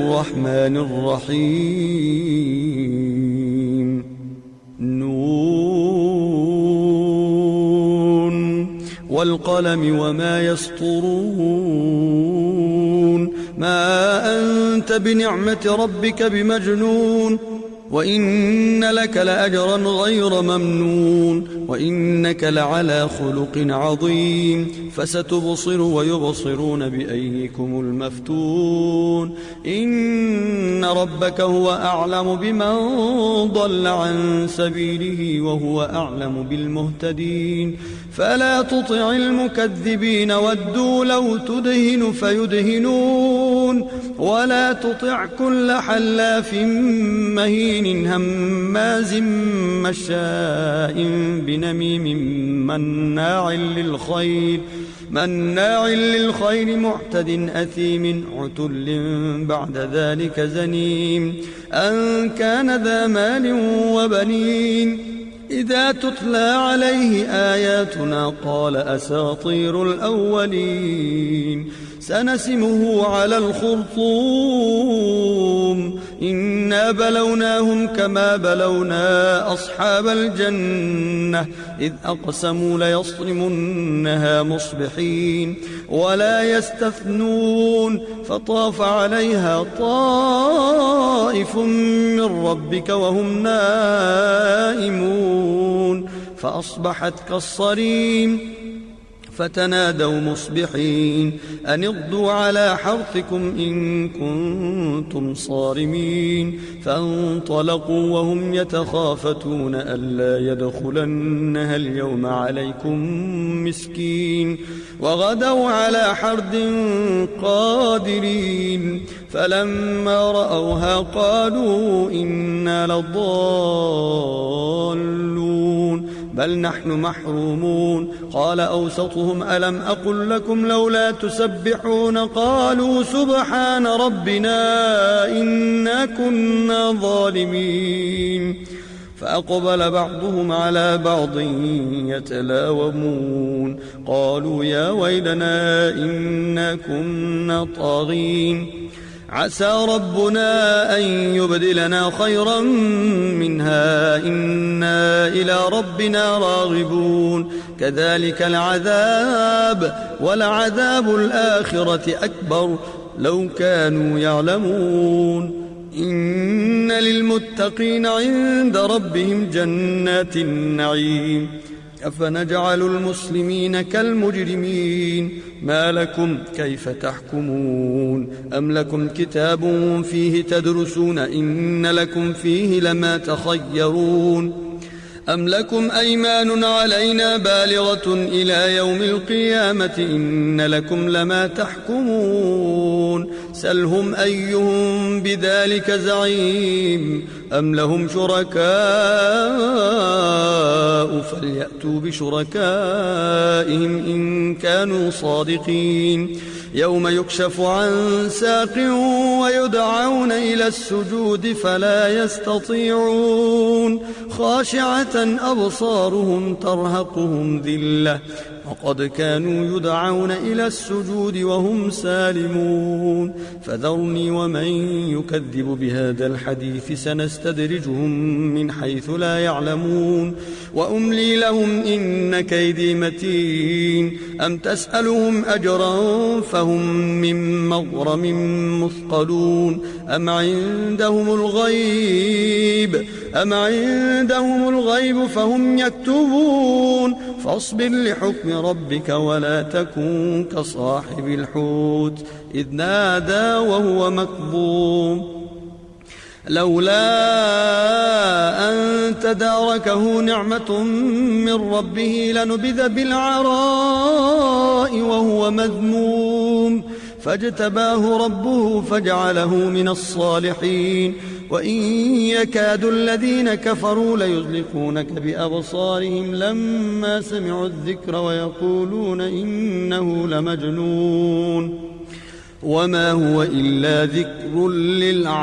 الرحمن الرحيم نون والقلم وما يسطرون ما أنت بنعمة ربك بمجنون وإن لك لأجرا غير ممنون وإنك لعلى خلق عظيم فستبصر ويبصرون بأيكم المفتون إن ربك هو أعلم بمن ضل عن سبيله وهو أعلم بالمهتدين فلا تطع المكذبين ودوا لو تدهن فيدهنون ولا تطع كل حلاف مهين هماز مشاء بنميم مناع للخير معتد أثيم عتل بعد ذلك زنيم أن كان ذا مال وبنين إذا تتلى عليه آياتنا قال أساطير الأولين سنسمه على الخرطوم إنا بلوناهم كما بلونا أصحاب الجنة إذ أقسموا ليصرمنها مصبحين ولا يستثنون فطاف عليها طائف من ربك وهم نائمون فأصبحت كالصريم فتنادوا مصبحين أن اغدوا على حرثكم إن كنتم صارمين فانطلقوا وهم يتخافتون ألا يدخلنها اليوم عليكم مسكين وغدوا على حرد قادرين فلما رأوها قالوا إنا لضالون بل نحن محرومون قال أوسطهم ألم أقل لكم لولا تسبحون قالوا سبحان ربنا إنا كنا ظالمين فأقبل بعضهم على بعض يتلاومون قالوا يا ويلنا إنا كنا طاغين عسى ربنا أن يبدلنا خيرا منها إنا إلى ربنا راغبون كذلك العذاب ولعذاب الآخرة أكبر لو كانوا يعلمون إن للمتقين عند ربهم جنات النعيم أفنجعل المسلمين كالمجرمين ما لكم كيف تحكمون أم لكم كتاب فيه تدرسون إن لكم فيه لما تخيرون أم لكم أيمان علينا بالغة إلى يوم القيامة إن لكم لما تحكمون سلهم أيهم بذلك زعيم أم لهم شركاء فليأتوا بشركائهم إن كانوا صادقين يوم يكشف عن ساق ويدعون إلى السجود فلا يستطيعون خاشعة أبصارهم ترهقهم ذلة وقد كانوا يدعون إلى السجود وهم سالمون فذرني ومن يكذب بهذا الحديث سنستدرجهم من حيث لا يعلمون وأملي لهم إن كيدي متين أم تسألهم أجرا فهم من مغرم مثقلون أم عندهم الغيب فهم يكتبون فاصبر لحكم ربك ولا تكن كصاحب الحوت إذ نادى وهو مكظوم لولا أن تداركه نعمة من ربه لنبذ بالعراء وهو مذموم فاجتباه ربه فجعله من الصالحين وإن يكاد الذين كفروا ليزلقونك بأبصارهم لما سمعوا الذكر ويقولون إنه لمجنون وما هو إلا ذكر للعالمين.